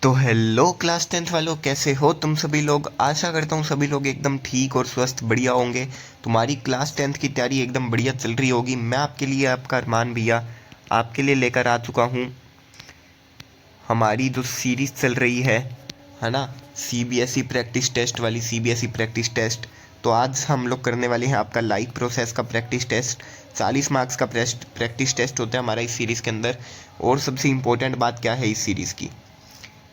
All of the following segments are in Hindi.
तो हेलो क्लास टेंथ वालों, कैसे हो तुम सभी लोग। आशा करता हूँ सभी लोग एकदम ठीक और स्वस्थ बढ़िया होंगे। तुम्हारी क्लास टेंथ की तैयारी एकदम बढ़िया चल रही होगी। मैं आपके लिए, आपका अरमान भैया, आपके लिए लेकर आ चुका हूँ हमारी जो सीरीज़ चल रही है ना, सीबीएसई प्रैक्टिस टेस्ट वाली सीबीएसई प्रैक्टिस टेस्ट। तो आज हम लोग करने वाले हैं आपका लाइव प्रोसेस का प्रैक्टिस टेस्ट। 40 मार्क्स का प्रैक्टिस टेस्ट होता है हमारा इस सीरीज़ के अंदर। और सबसे इम्पोर्टेंट बात क्या है इस सीरीज़ की,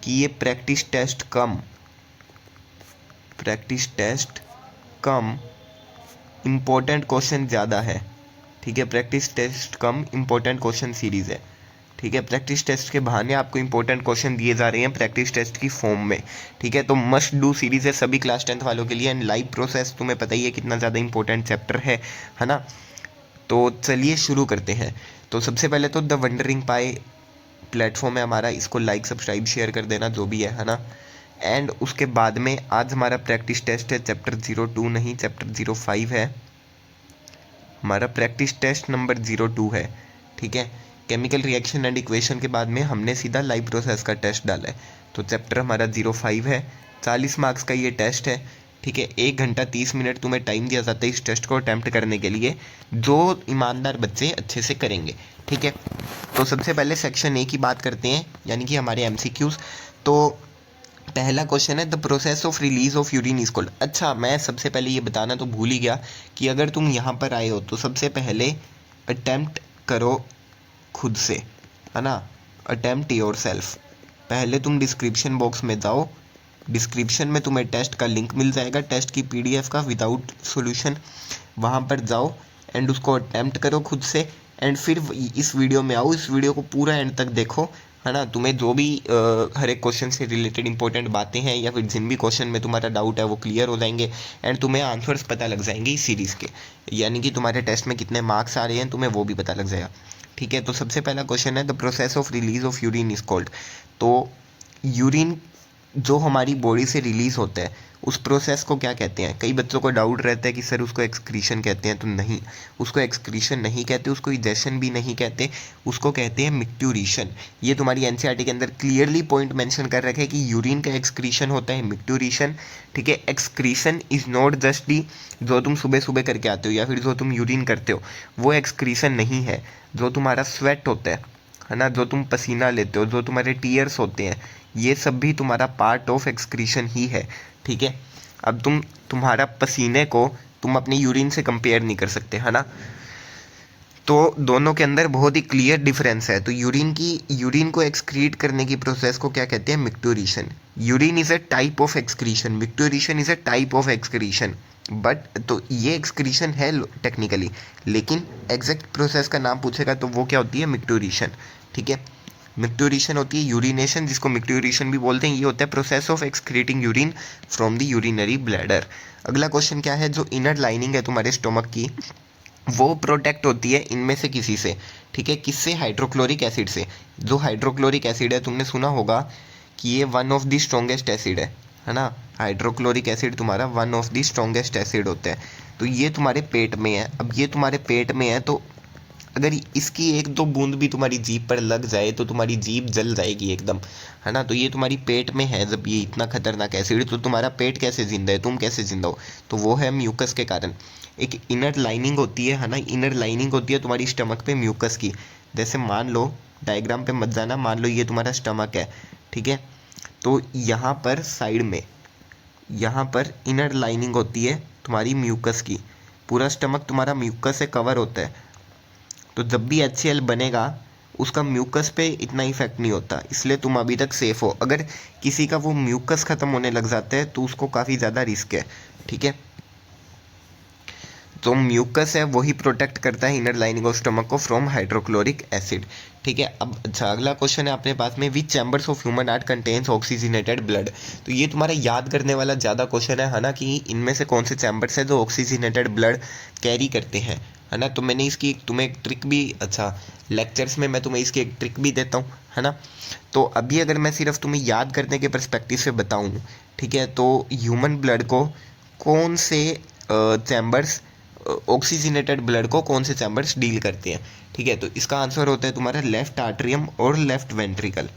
कि ये प्रैक्टिस टेस्ट कम इम्पोर्टेंट क्वेश्चन ज़्यादा है। ठीक है, प्रैक्टिस टेस्ट कम इम्पोर्टेंट क्वेश्चन सीरीज़ है। ठीक है, प्रैक्टिस टेस्ट के बहाने आपको इंपॉर्टेंट क्वेश्चन दिए जा रहे हैं प्रैक्टिस टेस्ट की फॉर्म में। ठीक है, तो मस्ट डू सीरीज़ है सभी क्लास टेंथ वालों के लिए। एंड लाइव प्रोसेस तुम्हें पता ही है कितना ज़्यादा इंपॉर्टेंट चैप्टर है ना। तो चलिए शुरू करते हैं। तो सबसे पहले तो द वंडरिंग पाई प्लेटफॉर्म है हमारा, इसको लाइक सब्सक्राइब शेयर कर देना जो भी है ना। एंड उसके बाद में आज हमारा प्रैक्टिस टेस्ट है चैप्टर 02 नहीं, चैप्टर 05 है हमारा। प्रैक्टिस टेस्ट नंबर 02 है। ठीक है, केमिकल रिएक्शन एंड इक्वेशन के बाद में हमने सीधा लाइव प्रोसेस का टेस्ट डाला है। तो चैप्टर हमारा 05 है। 40 मार्क्स का ये टेस्ट है। ठीक है, 1 घंटा 30 मिनट तुम्हें टाइम दिया जाता है इस टेस्ट को अटैम्प्ट करने के लिए, जो ईमानदार बच्चे अच्छे से करेंगे। ठीक है, तो सबसे पहले सेक्शन ए की बात करते हैं, यानी कि हमारे एमसीक्यूज। तो पहला क्वेश्चन है, the process of release of urine is called. अच्छा, मैं सबसे पहले ये बताना तो भूल ही गया कि अगर तुम यहाँ पर आए हो तो सबसे पहले अटेम्प्ट करो खुद से, है ना। Attempt your self. पहले तुम डिस्क्रिप्शन बॉक्स में जाओ, डिस्क्रिप्शन में तुम्हें टेस्ट का लिंक मिल जाएगा, टेस्ट की पीडीएफ का विदाउट सॉल्यूशन। वहाँ पर जाओ एंड उसको अटेम्प्ट करो खुद से। एंड फिर इस वीडियो में आओ, इस वीडियो को पूरा एंड तक देखो, है ना। तुम्हें जो भी हर एक क्वेश्चन से रिलेटेड इंपॉर्टेंट बातें हैं या फिर जिन भी क्वेश्चन में तुम्हारा डाउट है वो क्लियर हो जाएंगे। एंड तुम्हें आंसर्स पता लग जाएंगे इस सीरीज़ के, यानी कि तुम्हारे टेस्ट में कितने मार्क्स आ रहे हैं तुम्हें वो भी पता लग जाएगा। ठीक है, तो सबसे पहला क्वेश्चन है, the process of release of urine is called. तो यूरिन जो हमारी बॉडी से रिलीज़ होता है उस प्रोसेस को क्या कहते हैं। कई बच्चों को डाउट रहता है कि सर उसको एक्सक्रीशन कहते हैं, तो नहीं, उसको एक्सक्रीशन नहीं कहते, उसको इजेशन भी नहीं कहते, उसको कहते हैं मिक्ट्यूरेशन। ये तुम्हारी एनसीईआरटी के अंदर क्लियरली पॉइंट मेंशन कर रखा है कि यूरिन का एक्सक्रीशन होता है मिक्ट्यूरेशन। ठीक है, excretion is not just the जो तुम सुबह सुबह करके आते हो या फिर जो तुम यूरिन करते हो, वो एक्सक्रीशन नहीं है। जो तुम्हारा स्वेट होता है ना, जो तुम पसीना लेते हो, जो तुम्हारे टीयर्स होते हैं, ये सब भी तुम्हारा पार्ट ऑफ एक्सक्रीशन ही है। ठीक है, अब तुम्हारा पसीने को तुम अपनी यूरिन से कंपेयर नहीं कर सकते, है ना। तो दोनों के अंदर बहुत ही क्लियर डिफरेंस है। तो यूरिन को एक्सक्रीट करने की प्रोसेस को क्या कहते हैं, micturition. Urine is a type of excretion, micturition is a type of excretion. But तो ये एक्सक्रीशन है टेक्निकली, लेकिन एग्जैक्ट प्रोसेस का नाम पूछेगा तो वो क्या होती है, मिक्ट्यूरेशन। ठीक है, मिक्ट्यूरेशन होती है यूरिनेशन, जिसको मिक्ट्यूरेशन भी बोलते हैं। ये होता है process of excreting urine from the urinary bladder. अगला क्वेश्चन क्या है, जो इनर लाइनिंग है तुम्हारे स्टोमक की, वो प्रोटेक्ट होती है इनमें से किसी से। ठीक है, किससे, हाइड्रोक्लोरिक एसिड से। जो हाइड्रोक्लोरिक एसिड है, तुमने सुना होगा कि ये one of the strongest acid है ना। हाइड्रोक्लोरिक एसिड तुम्हारा one of the strongest acid होता है। तो ये तुम्हारे पेट में है। अब ये तुम्हारे पेट में है, तो अगर इसकी एक दो बूंद भी तुम्हारी जीभ पर लग जाए तो तुम्हारी जीभ जल जाएगी एकदम, है ना। तो ये तुम्हारी पेट में है जब ये इतना खतरनाक एसिड, तो तुम्हारा पेट कैसे जिंदा है, तुम कैसे जिंदा हो, तो वो है म्यूकस के कारण। एक इनर लाइनिंग होती है ना, इनर लाइनिंग होती है तुम्हारी स्टमक पे म्यूकस की। जैसे मान लो, डायग्राम पे मत जाना, मान लो ये तुम्हारा स्टमक है। ठीक है, तो यहाँ पर साइड में, यहाँ पर इनर लाइनिंग होती है तुम्हारी म्यूकस की। पूरा स्टमक तुम्हारा म्यूकस से कवर होता है। तो जब भी HCl बनेगा उसका म्यूकस पे इतना इफेक्ट नहीं होता, इसलिए तुम अभी तक सेफ हो। अगर किसी का वो म्यूकस ख़त्म होने लग जाता है तो उसको काफ़ी ज़्यादा रिस्क है। ठीक है, तो म्यूकस है वही प्रोटेक्ट करता है इनर लाइनिंग ऑफ स्टमक को फ्रॉम हाइड्रोक्लोरिक एसिड। ठीक है, अब अच्छा अगला क्वेश्चन है अपने पास में, which chambers of human heart contains oxygenated blood. तो ये तुम्हारा याद करने वाला ज़्यादा क्वेश्चन है ना, कि इनमें से कौन से चैम्बर्स है जो ऑक्सीजनेटेड ब्लड कैरी करते हैं, है ना। तो मैंने इसकी तुम्हें एक ट्रिक भी, अच्छा लेक्चर्स में मैं तुम्हें इसकी एक ट्रिक भी देता हूँ, है ना। तो अभी अगर मैं सिर्फ तुम्हें याद करने के पर्सपेक्टिव से बताऊँ, ठीक है, तो ह्यूमन ब्लड को कौन से चैम्बर्स, ऑक्सीजनेटेड ब्लड को कौन से चैम्बर्स डील करते हैं। ठीक है, तो इसका आंसर होता है तुम्हारा लेफ्ट आर्ट्रियम और लेफ्ट वेंट्रिकल।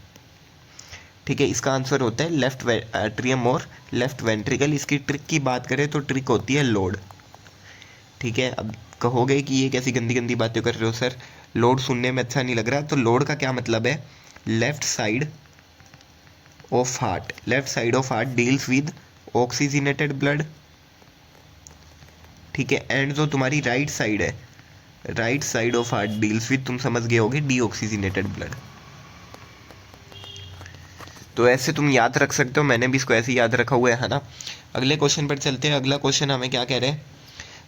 ठीक है, इसका आंसर होता है लेफ्ट एट्रियम और लेफ्ट वेंट्रिकल। इसकी ट्रिक की बात करें तो ट्रिक होती है लोड। ठीक है, अब कहोगे कि ये कैसी गंदी गंदी बातें कर रहे हो सर, लोड सुनने में अच्छा नहीं लग रहा। तो लोड का क्या मतलब है, left side of heart, left side of heart deals with oxygenated blood. ठीक है, एंड जो तुम्हारी राइट साइड है, right side of heart deals with, तुम समझ गए होगे, डीऑक्सीजनेटेड ब्लड। तो ऐसे तुम याद रख सकते हो, मैंने भी इसको ऐसे याद रखा हुआ है ना। अगले क्वेश्चन पर चलते हैं। अगला क्वेश्चन हमें क्या कह रहे हैं,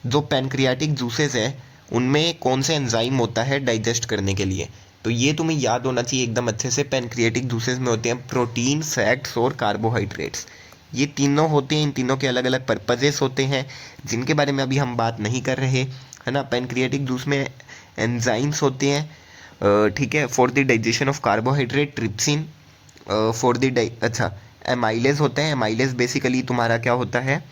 जो पैनक्रियाटिक जूसेस है उनमें कौन सा एंजाइम होता है डाइजेस्ट करने के लिए। तो ये तुम्हें याद होना चाहिए एकदम अच्छे से। पैनक्रियाटिक जूसेस में होते हैं प्रोटीन, फैट्स और कार्बोहाइड्रेट्स। ये तीनों होते हैं, इन तीनों के अलग अलग पर्पजेस होते हैं जिनके बारे में अभी हम बात नहीं कर रहे, है ना। पैनक्रियाटिक जूस में एंजाइम्स होते हैं, ठीक है, for the digestion of carbohydrate, trypsin for the अच्छा, एमाइलेज होता है। एमाइलेज बेसिकली तुम्हारा क्या होता है,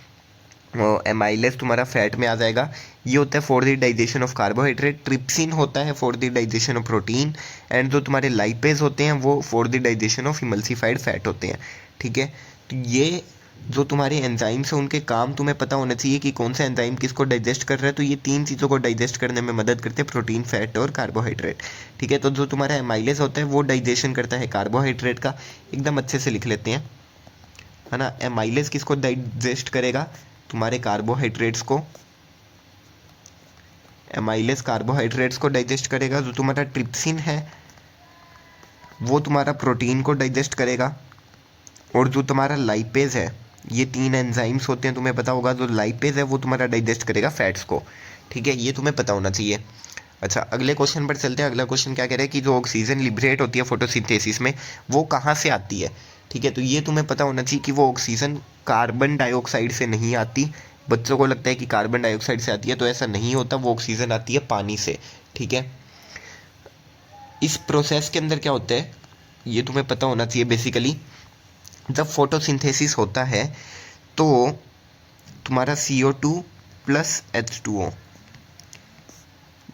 एमाइलेज तुम्हारा फैट में आ जाएगा। ये होता है for the digestion of carbohydrate. Trypsin होता है for the digestion of protein. And जो तुम्हारे लाइपेज होते हैं वो for the digestion of emulsified fat होते हैं। ठीक है, तो ये जो तुम्हारे एंजाइम्स हैं उनके काम तुम्हें पता होना चाहिए कि कौन सा एंजाइम किसको डाइजेस्ट कर रहा है। तो ये तीन चीज़ों को डाइजेस्ट करने में मदद करते हैं, प्रोटीन, फैट और कार्बोहाइड्रेट। ठीक है, तो जो तुम्हारा एमाइलेज होता है वो डाइजेशन करता है कार्बोहाइड्रेट का। एकदम अच्छे से लिख लेते हैं, है ना। एमाइलेज किसको डाइजेस्ट करेगा, तुम्हारे कार्बोहाइड्रेट्स को। एमाइलेज कार्बोहाइड्रेट्स को डाइजेस्ट करेगा। जो तुम्हारा ट्रिप्सिन है वो तुम्हारा प्रोटीन को डाइजेस्ट करेगा। और जो तुम्हारा लाइपेज है, ये तीन एंजाइम्स होते हैं, तुम्हें पता होगा। जो लाइपेज है वो तुम्हारा डाइजेस्ट करेगा फैट्स को। ठीक है, ये तुम्हें पता होना चाहिए। अच्छा, अगले क्वेश्चन पर चलते हैं। अगला क्वेश्चन क्या कह रहा है कि जो ऑक्सीजन लिबरेट होती है फोटोसिंथेसिस में वो कहाँ से आती है। ठीक है, तो ये तुम्हें पता होना चाहिए कि वो ऑक्सीजन कार्बन डाइऑक्साइड से नहीं आती। बच्चों को लगता है कि कार्बन डाइऑक्साइड से आती है, तो ऐसा नहीं होता। वो ऑक्सीजन आती है पानी से। ठीक है, इस प्रोसेस के अंदर क्या होता है ये तुम्हें पता होना चाहिए। बेसिकली जब फोटोसिंथेसिस होता है तो तुम्हारा CO2 प्लस H2O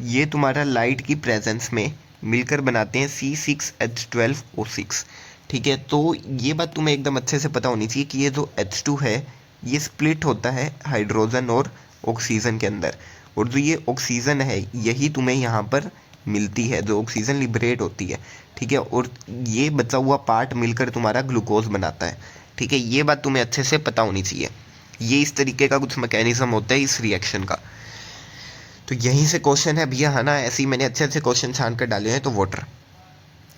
ये तुम्हारा लाइट की प्रेजेंस में मिलकर बनाते हैं C6H12O6। ठीक है, तो ये बात तुम्हें एकदम अच्छे से पता होनी चाहिए कि ये जो H2 है ये स्प्लिट होता है हाइड्रोजन और ऑक्सीजन के अंदर। और जो ये ऑक्सीजन है यही तुम्हें यहाँ पर मिलती है, जो ऑक्सीजन लिबरेट होती है। ठीक है, और ये बचा हुआ पार्ट मिलकर तुम्हारा ग्लूकोज बनाता है। ठीक है, ये बात तुम्हें अच्छे से पता होनी चाहिए। ये इस तरीके का कुछ मैकेनिज्म होता है इस रिएक्शन का। तो यहीं से क्वेश्चन है भैया, है ना। ऐसे ही मैंने अच्छे अच्छे क्वेश्चन छान कर डाले हैं। तो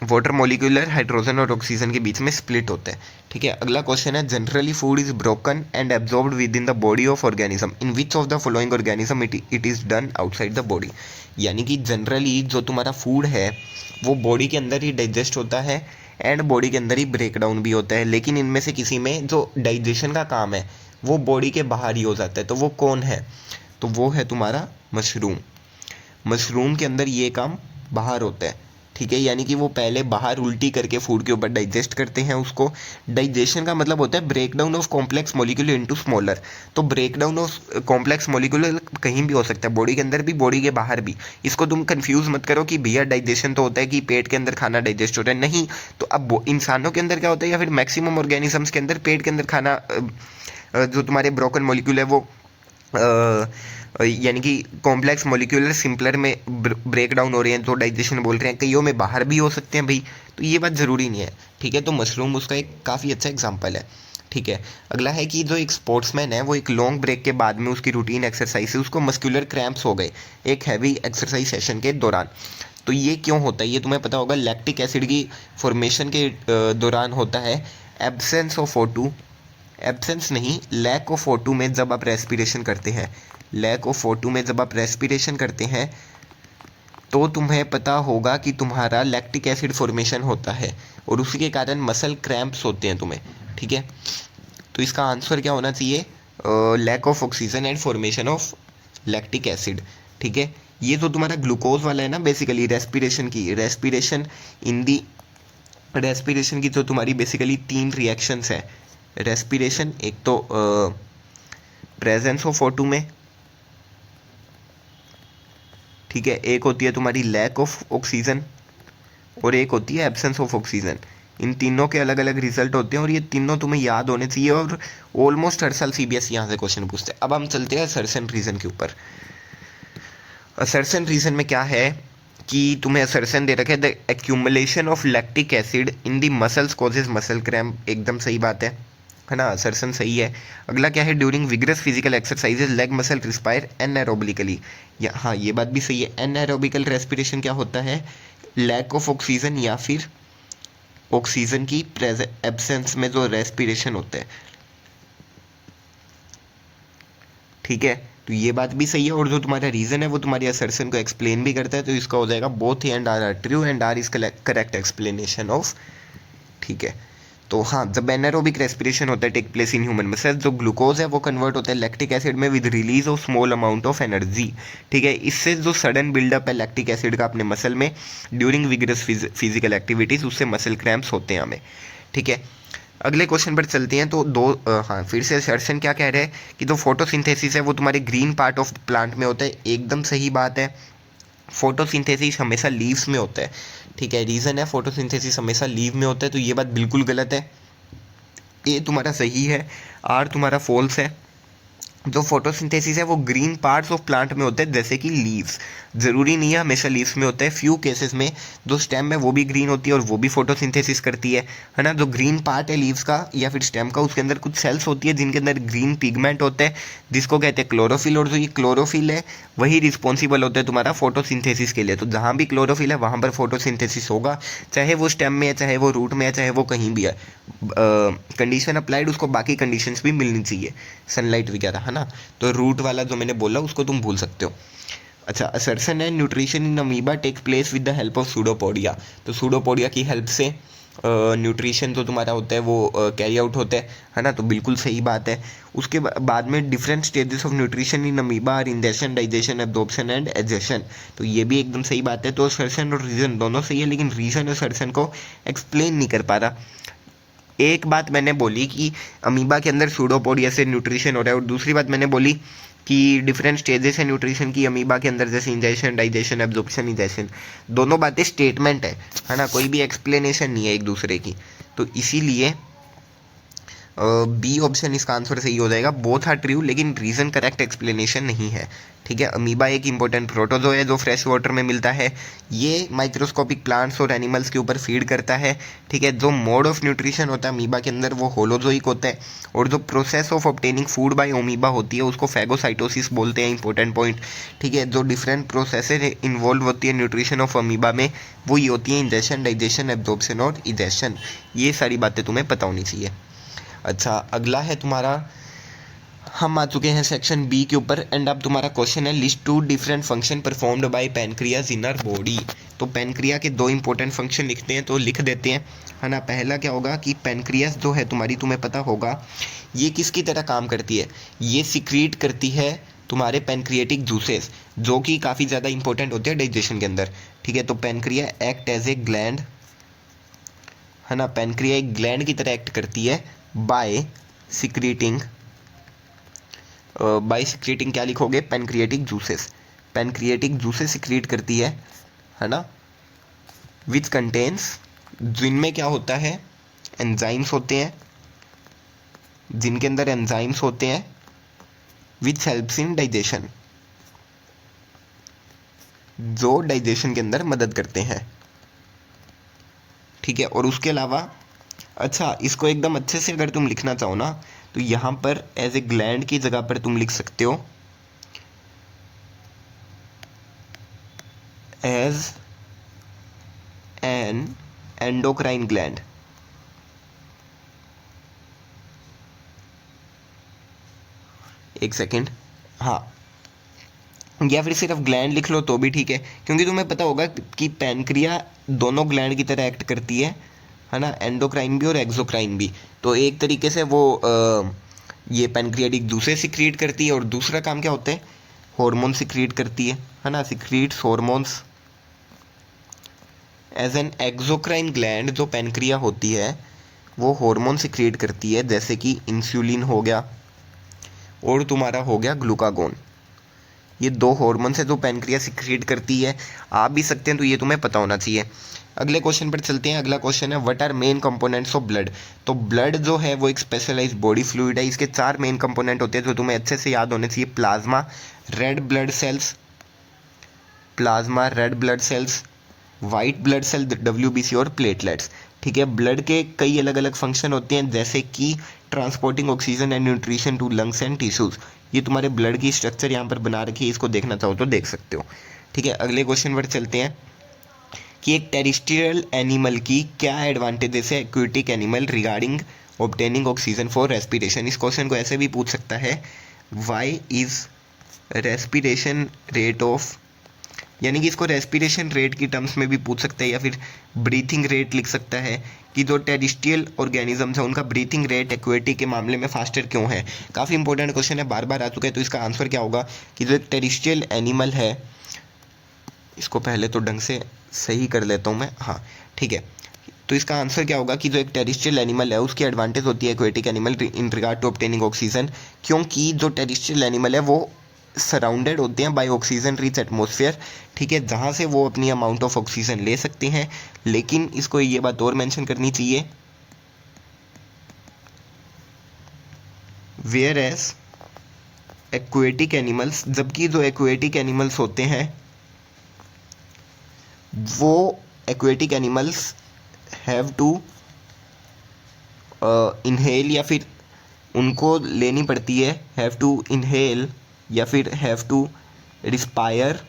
वाटर मॉलिक्यूलर हाइड्रोजन और ऑक्सीजन के बीच में स्प्लिट होता है। ठीक है, अगला क्वेश्चन है, generally food is broken and absorbed with in the body of organism, in which of the following organism it is done outside the body. यानी कि जनरली जो तुम्हारा फूड है वो बॉडी के अंदर ही डाइजेस्ट होता है एंड बॉडी के अंदर ही ब्रेक डाउन भी होता है, लेकिन इनमें से किसी में जो डाइजेशन का काम है वो बॉडी के बाहर ही हो जाता है। तो वो कौन है, तो वो है तुम्हारा मशरूम। मशरूम के अंदर ये काम बाहर होता है। ठीक है, यानी कि वो पहले बाहर उल्टी करके फूड के ऊपर डाइजेस्ट करते हैं उसको। डाइजेशन का मतलब होता है break down of complex molecule into smaller. तो break down of complex molecule कहीं भी हो सकता है, बॉडी के अंदर भी बॉडी के बाहर भी। इसको तुम कंफ्यूज मत करो कि भैया डाइजेशन तो होता है कि पेट के अंदर खाना डाइजेस्ट होता है, नहीं। तो अब इंसानों के अंदर क्या होता है या फिर मैक्सिमम ऑर्गेनिजम्स के अंदर पेट के अंदर खाना जो तुम्हारे ब्रोकन मॉलिक्यूल है वो यानी कि कॉम्प्लेक्स मॉलिक्यूलर सिंपलर में ब्रेक डाउन हो रहे हैं, जो डाइजेशन बोल रहे हैं, कईयों में बाहर भी हो सकते हैं भाई। तो ये बात ज़रूरी नहीं है। ठीक है, तो मशरूम उसका एक काफ़ी अच्छा एग्जांपल है। ठीक है, अगला है कि जो एक स्पोर्ट्समैन है वो एक लॉन्ग ब्रेक के बाद में उसकी रूटीन एक्सरसाइज से उसको मस्कुलर क्रैम्प्स हो गए एक हैवी एक्सरसाइज सेशन के दौरान। तो ये क्यों होता है ये तुम्हें पता होगा। लैक्टिक एसिड की फॉर्मेशन के दौरान होता है। एब्सेंस ऑफ O2, एब्सेंस नहीं, लैक ऑफ O2 में जब आप रेस्पिरेशन करते हैं, लैक ऑफ O2 में जब आप रेस्पिरेशन करते हैं तो तुम्हें पता होगा कि तुम्हारा लैक्टिक एसिड फॉर्मेशन होता है और उसी के कारण मसल क्रैम्प्स होते हैं तुम्हें। ठीक है, तो इसका आंसर क्या होना चाहिए, lack of oxygen and formation of lactic acid. ठीक है, ये जो तुम्हारा ग्लूकोज वाला है ना, बेसिकली रेस्पिरेशन की जो तुम्हारी बेसिकली 3 रिएक्शंस है रेस्पिरेशन। एक तो प्रेजेंस ऑफ O2 में, ठीक है, एक होती है तुम्हारी लैक ऑफ ऑक्सीजन और एक होती है एब्सेंस ऑफ ऑक्सीजन। इन तीनों के अलग अलग रिजल्ट होते हैं और ये तीनों तुम्हें याद होने चाहिए और ऑलमोस्ट हर साल सीबीएसई यहाँ से क्वेश्चन पूछते हैं। अब हम चलते हैं असर्शन रीजन के ऊपर। असर्शन रीजन में क्या है कि तुम्हें असर्शन दे रखा है, the accumulation of lactic acid in the muscles causes muscle cramp, एकदम सही बात है ना, असर्शन सही है। अगला क्या है, during vigorous physical exercises leg muscle respire anaerobically, हाँ ये बात भी सही है। एनएरोबिकल रेस्पिरेशन क्या होता है, लैक ऑफ ऑक्सीजन या फिर ऑक्सीजन की एब्सेंस में जो रेस्पिरेशन होता है, ठीक है। तो ये बात भी सही है और जो तुम्हारा रीज़न है वो तुम्हारी असर्शन को एक्सप्लेन भी करता है, तो इसका हो जाएगा both and R true and R is correct explanation of, ठीक है। तो हाँ, जब एनारोबिक रेस्पिरेशन होता है take place in human muscles, जो ग्लूकोज है वो कन्वर्ट होता है लैक्टिक एसिड में with release of small amount of energy, ठीक है। इससे जो सडन बिल्डअप है लैक्टिक एसिड का अपने मसल में ड्यूरिंग विगरस फिजिकल एक्टिविटीज़, उससे मसल क्रैम्प्स होते हैं हमें, ठीक है। अगले क्वेश्चन पर चलते हैं। तो हाँ, फिर से असर्शन क्या कह रहे हैं कि जो फोटोसिंथेसिस है वो तुम्हारे ग्रीन पार्ट ऑफ प्लांट में होता है, एकदम सही बात है। फोटोसिंथेसिस हमेशा लीव्स में होता है, ठीक है। रीज़न है फोटोसिंथेसिस हमेशा लीव में होता है, तो ये बात बिल्कुल गलत है। ए तुम्हारा सही है, आर तुम्हारा फॉल्स है। जो फोटोसिंथेसिस है वो ग्रीन पार्ट्स ऑफ प्लांट में होते हैं, जैसे कि लीव्स, ज़रूरी नहीं है हमेशा लीव्स में होता है। फ्यू केसेस में जो स्टेम है वो भी ग्रीन होती है और वो भी फोटोसिंथेसिस करती है ना। जो ग्रीन पार्ट है लीव्स का या फिर स्टेम का, उसके अंदर कुछ सेल्स होती है जिनके अंदर ग्रीन पिगमेंट होते हैं, जिसको कहते हैं क्लोरोफिल, और जो ये क्लोरोफिल है वही रिस्पॉन्सिबल होता है तुम्हारा फोटोसिंथेसिस के लिए। तो जहाँ भी क्लोरोफिल है वहाँ पर फोटोसिंथेसिस होगा, चाहे वो स्टेम में है, चाहे वो रूट में है, चाहे वो कहीं भी है। कंडीशन अप्लाइड, उसको बाकी कंडीशंस भी मिलनी चाहिए, सनलाइट वगैरह, है ना। तो रूट वाला जो मैंने बोला उसको तुम भूल सकते हो। अच्छा, असर्शन है nutrition in amoeba take place with the help of pseudopodia, तो सूडोपोडिया की हेल्प से न्यूट्रिशन जो तुम्हारा होता है वो कैरी आउट होता है ना। तो बिल्कुल सही बात है। उसके बाद में different stages of nutrition in amoeba are ingestion, digestion, absorption and egestion, तो ये भी एकदम सही बात है। तो असर्शन और रीजन दोनों सही है, लेकिन रीजन असर्शन को एक्सप्लेन नहीं कर पा रहा। एक बात मैंने बोली कि अमीबा के अंदर सूडोपोडिया से न्यूट्रिशन हो रहा है, और दूसरी बात मैंने बोली कि डिफरेंट स्टेजेस है न्यूट्रिशन की अमीबा के अंदर, जैसे इंजेशन, डाइजेशन, एब्जॉर्प्शन, इंजेशन। दोनों बातें स्टेटमेंट है ना, कोई भी एक्सप्लेनेशन नहीं है एक दूसरे की। तो इसीलिए बी ऑप्शन इसका आंसर सही हो जाएगा। बोथ आर ट्रू, लेकिन रीज़न करेक्ट एक्सप्लेनेशन नहीं है, ठीक है। अमीबा एक इंपॉर्टेंट प्रोटोजो है जो फ्रेश वाटर में मिलता है। ये माइक्रोस्कोपिक प्लांट्स और एनिमल्स के ऊपर फीड करता है, ठीक है। जो मोड ऑफ न्यूट्रिशन होता है अमीबा के अंदर वो होलोजोइक होता है, और जो process of obtaining food by amoeba होती है उसको फैगोसाइटोसिस बोलते हैं, इंपॉर्टेंट पॉइंट, ठीक है। जो डिफरेंट प्रोसेसेस इन्वॉल्व होती है न्यूट्रिशन ऑफ अमीबा में, वो ये होती है इंजेशन, डाइजेशन, एब्जॉर्प्शन और इजेशन। ये सारी बातें तुम्हें पता होनी चाहिए। अच्छा, अगला है तुम्हारा, हम आ चुके हैं सेक्शन बी के ऊपर, एंड अब तुम्हारा क्वेश्चन है list two different function performed by pancreas in our body. तो पैनक्रिया के दो इंपॉर्टेंट फंक्शन लिखते हैं, तो लिख देते हैं, है ना। पहला क्या होगा कि पैनक्रियाज जो है तुम्हारी, तुम्हें पता होगा ये किसकी तरह काम करती है, ये सिक्रीट करती है तुम्हारे पैनक्रिएटिक जूसेस, जो कि काफ़ी ज़्यादा इंपॉर्टेंट होते हैं डाइजेशन के अंदर, ठीक है। तो pancreas act as a gland, है ना, पैनक्रिया एक ग्लैंड की तरह एक्ट करती है बाय सिक्रीटिंग क्या लिखोगे, pancreatic juices, pancreatic juices secrete करती है ना, विच कंटेन्स, जिनमें क्या होता है, एंजाइम्स होते हैं, जिनके अंदर एंजाइम्स होते हैं, विच हेल्प्स इन डाइजेशन, जो डाइजेशन के अंदर मदद करते हैं, ठीक है। और उसके अलावा, अच्छा, इसको एकदम अच्छे से अगर तुम लिखना चाहो ना, तो यहाँ पर एज ए ग्लैंड की जगह पर तुम लिख सकते हो एज एन एंडोक्राइन ग्लैंड, एक सेकेंड, हाँ, या फिर सिर्फ ग्लैंड लिख लो तो भी ठीक है, क्योंकि तुम्हें पता होगा कि पैनक्रिया दोनों ग्लैंड की तरह एक्ट करती है ना, एंडोक्राइन भी और एक्सोक्राइन भी। तो एक तरीके से वो ये पैनक्रियाटिक जूसेस सिक्रीट करती है, और दूसरा काम क्या होता है, हार्मोन सिक्रीट करती है ना, secretes hormones. As an exocrine gland जो पैनक्रिया होती है वो हार्मोन सिक्रीट करती है, जैसे कि इंसुलिन हो गया और तुम्हारा हो गया ग्लूकागोन। ये दो हार्मोन्स है जो पैनक्रिया सिक्रीट करती है, आप भी सकते हैं, तो ये तुम्हें पता होना चाहिए। अगले क्वेश्चन पर चलते हैं। अगला क्वेश्चन है what are main components of blood. तो ब्लड जो है वो एक स्पेशलाइज्ड बॉडी फ्लूइड है। इसके 4 मेन कंपोनेंट होते हैं जो तुम्हें अच्छे से याद होने चाहिए। Plasma, red blood cells, plasma, red blood cells, white blood cell WBC और प्लेटलेट्स। ठीक है, ब्लड के कई अलग अलग फंक्शन होते हैं जैसे कि transporting oxygen and nutrition to lungs and tissues. ये तुम्हारे ब्लड की स्ट्रक्चर यहाँ पर बना रखी है, इसको देखना चाहो तो देख सकते हो। ठीक है, अगले क्वेश्चन पर चलते हैं कि एक टेरेस्ट्रियल एनिमल की क्या एडवांटेजेस है aquatic animal regarding obtaining oxygen for respiration. इस क्वेश्चन को ऐसे भी पूछ सकता है, why is respiration rate of, यानी कि इसको रेस्पिरेशन रेट की टर्म्स में भी पूछ सकता है या फिर ब्रीथिंग रेट लिख सकता है कि जो टेरेस्ट्रियल ऑर्गेनिजम्स हैं उनका ब्रीथिंग रेट एक्वेटिक के मामले में फास्टर क्यों है। काफ़ी इंपॉर्टेंट क्वेश्चन है, बार बार आ चुका है। तो इसका आंसर क्या होगा कि जो एक टेरेस्ट्रियल एनिमल है, इसको पहले तो ढंग से सही कर लेता हूँ मैं, हाँ ठीक है। तो इसका आंसर क्या होगा कि जो एक टेरेस्ट्रियल एनिमल है उसकी एडवांटेज होती है aquatic animal in regard to obtaining oxygen, क्योंकि जो टेरेस्ट्रियल एनिमल है वो सराउंडेड होते हैं बाय ऑक्सीजन रिच एटमॉस्फेयर। ठीक है, जहाँ से वो अपनी अमाउंट ऑफ ऑक्सीजन ले सकते हैं। लेकिन इसको ये बात और मेंशन करनी चाहिए, वेयर एज एक्वेटिक एनिमल्स, जबकि जो एक्वेटिक एनिमल्स होते हैं वो aquatic animals have to inhale, या फिर उनको लेनी पड़ती है, हैव टू इनहेल या फिर have to respire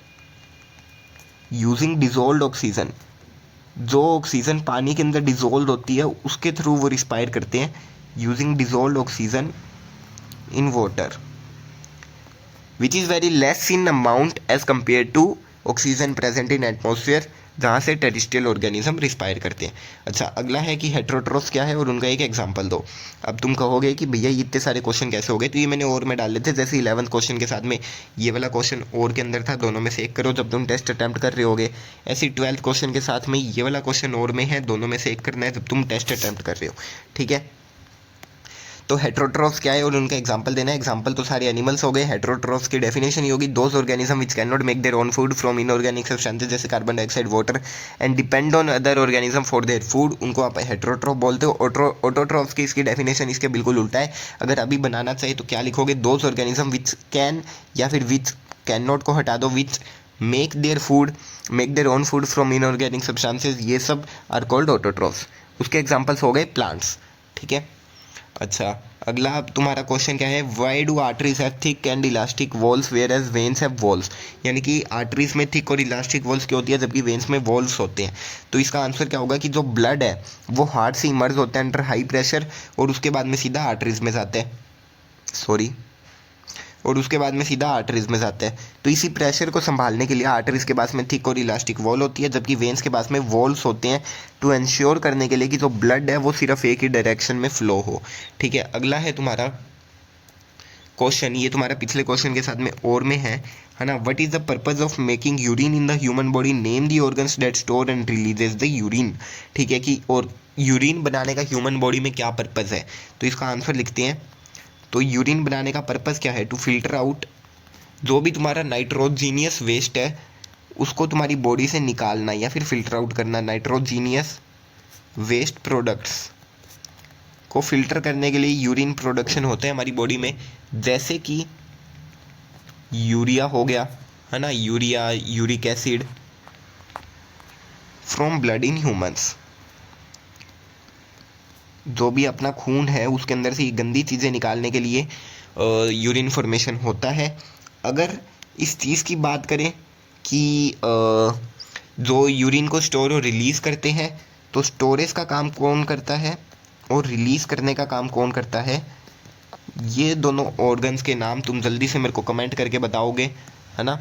using dissolved oxygen. जो ऑक्सीजन पानी के अंदर डिजोल्व होती है उसके थ्रू वो रिस्पायर करते हैं using dissolved oxygen in water which is very less in amount as compare to oxygen present in atmosphere, जहाँ से टेरेस्ट्रियल ऑर्गेनिज्म रिस्पायर करते हैं। अच्छा, अगला है कि हेटेरोट्रॉफ्स क्या है और उनका एक एग्जांपल दो। अब तुम कहोगे कि भैया ये इतने सारे क्वेश्चन कैसे हो गए, तो ये मैंने और में डाले थे। जैसे 11th क्वेश्चन के साथ में ये वाला क्वेश्चन और के अंदर था, दोनों में से एक करो जब तुम टेस्ट अटैम्प्ट कर रहे होगे। ऐसे 12th क्वेश्चन के साथ में ये वाला क्वेश्चन और में है, दोनों में से एक करना है जब तुम टेस्ट अटैम्प्ट कर रहे हो। ठीक है, तो हेटेरोट्रॉफ्स क्या है और उनका एग्जांपल देना है। एग्जांपल तो सारे एनिमल्स हो गए। हेटेरोट्रॉफ्स की डेफिनेशन ये होगी, those organism which can not make their own food from inorganic substances जैसे carbon dioxide, water and depend on other organism for their food, उनको आप हेटेरोट्रॉफ बोलते हो। ऑटोट्रॉफ्स की इसकी डेफिनेशन इसके बिल्कुल उल्टा है। अगर अभी बनाना चाहिए तो क्या लिखोगे, दोज ऑर्गेनिज्म विच कैन, या फिर विच कैन नॉट को हटा दो, which make their own food from inorganic substances, ये सब आर कॉल्ड ऑटोट्रॉफ्स। उसके एग्जाम्पल्स हो गए प्लांट्स। ठीक है, अच्छा अगला तुम्हारा क्वेश्चन क्या है, why do arteries have thick and elastic walls whereas veins have walls. यानी कि आर्टरीज में थिक और इलास्टिक वॉल्स क्या होती है जबकि वेन्स में वॉल्स होते हैं। तो इसका आंसर क्या होगा कि जो ब्लड है वो हार्ट से इमर्ज होता है अंडर हाई प्रेशर और उसके बाद में सीधा आर्टरीज में जाता है, और उसके बाद में सीधा आर्टरीज में जाता है। तो इसी प्रेशर को संभालने के लिए आर्टरीज के पास में थिक और इलास्टिक वॉल होती है, जबकि वेन्स के पास में वॉल्स होते हैं टू इंश्योर करने के लिए कि जो ब्लड है वो सिर्फ एक ही डायरेक्शन में फ्लो हो। ठीक है, अगला है तुम्हारा क्वेश्चन, ये तुम्हारा पिछले क्वेश्चन के साथ में और में है ना। What is the purpose of making urine in the human body, name the organs that store and releases the urine. ठीक है, कि और यूरिन बनाने का ह्यूमन बॉडी में क्या पर्पज़ है, तो इसका आंसर लिखते हैं। तो यूरिन बनाने का पर्पज़ क्या है, टू फिल्टर आउट जो भी तुम्हारा नाइट्रोजीनियस वेस्ट है उसको तुम्हारी बॉडी से निकालना या फिर फिल्टर आउट करना। नाइट्रोजीनियस वेस्ट प्रोडक्ट्स को फिल्टर करने के लिए यूरिन प्रोडक्शन होता है हमारी बॉडी में, जैसे कि यूरिया हो गया है ना, urea, uric acid from blood in humans. जो भी अपना खून है उसके अंदर से गंदी चीज़ें निकालने के लिए यूरिन फॉर्मेशन होता है। अगर इस चीज़ की बात करें कि जो यूरिन को स्टोर और रिलीज़ करते हैं, तो स्टोरेज का काम कौन करता है और रिलीज़ करने का काम कौन करता है, ये दोनों ऑर्गन्स के नाम तुम जल्दी से मेरे को कमेंट करके बताओगे, है ना।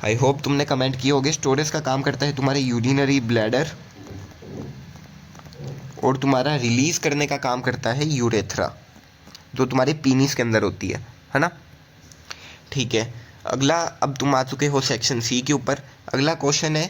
आई होप तुमने कमेंट किए होगे। स्टोरेज का काम करता है तुम्हारे यूरिनरी ब्लैडर और तुम्हारा रिलीज़ करने का काम करता है यूरेथ्रा, जो तुम्हारे पीनिस के अंदर होती है ना। ठीक है, अगला अब तुम आ चुके हो सेक्शन सी के ऊपर। अगला क्वेश्चन है